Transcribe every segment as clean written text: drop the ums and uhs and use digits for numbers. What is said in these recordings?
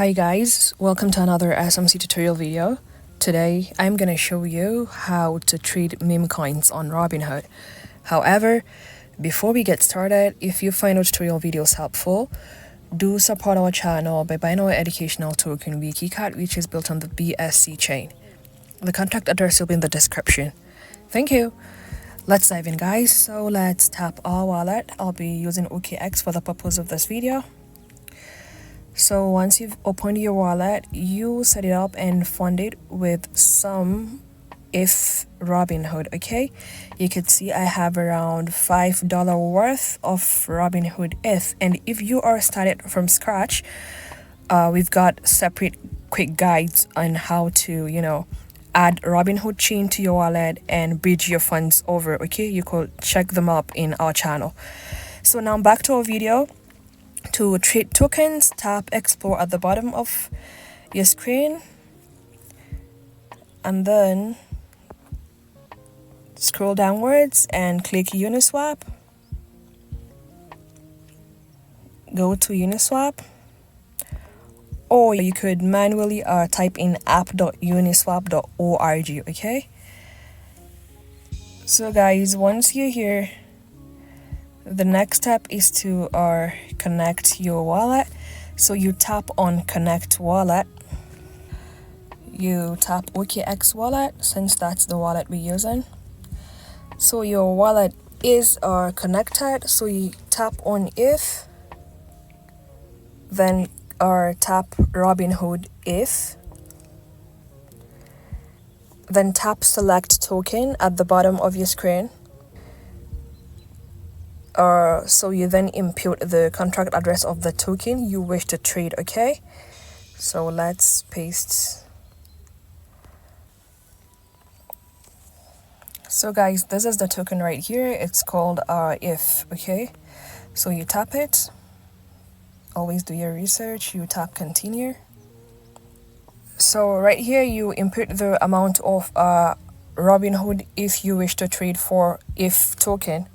Hi guys, welcome to another SMC tutorial video. Today I'm gonna show you how to trade meme coins on Robinhood. However, before we get started, if you find our tutorial videos helpful, do support our channel by buying our educational token Wiki Cat, which is built on the MEXC chain. The contact address will be in the description. Thank you. Let's dive in, guys. So let's tap our wallet. I'll be using OKX for the purpose of this video. So once you've opened your wallet, you set it up and fund it with some if Robinhood. Okay, you could see I have around $5 worth of Robinhood if, and if you are started from scratch, we've got separate quick guides on how to add Robinhood chain to your wallet and bridge your funds over. Okay, you could check them up in our channel. So now back to our video. To trade tokens, tap explore at the bottom of your screen and then scroll downwards and click Uniswap. Go to Uniswap, or you could manually type in app.uniswap.org. okay, so guys, once you're here, the next step is to connect your wallet. So you tap on connect wallet, you tap OKX wallet since that's the wallet we're using. So your wallet is connected, so you tap on if, then tap Robinhood if, then tap select token at the bottom of your screen. So you then input the contract address of the token you wish to trade. Okay, so let's paste. So guys, this is the token right here. It's called if. Okay, so you tap it. Always do your research. You tap continue. So right here you input the amount of Robinhood if you wish to trade for if token.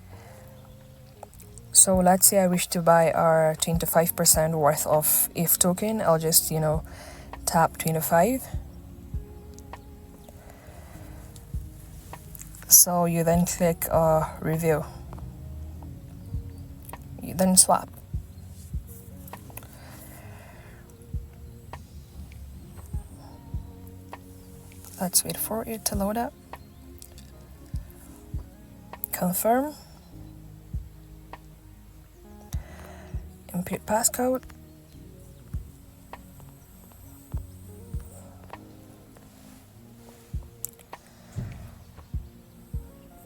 So let's say I wish to buy our 25% worth of if token. I'll just tap 25. So you then click review. You then swap. Let's wait for it to load up. Confirm. Input passcode.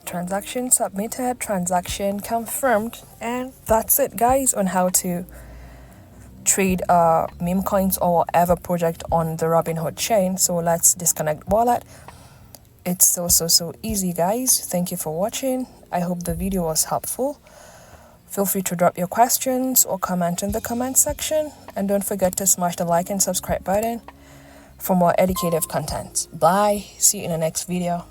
Transaction submitted, transaction confirmed, and that's it, guys, on how to trade meme coins or whatever project on the Robinhood chain. So let's disconnect wallet. It's so easy, guys. Thank you for watching. I hope the video was helpful. Feel free to drop your questions or comment in the comment section. And don't forget to smash the like and subscribe button for more educative content. Bye. See you in the next video.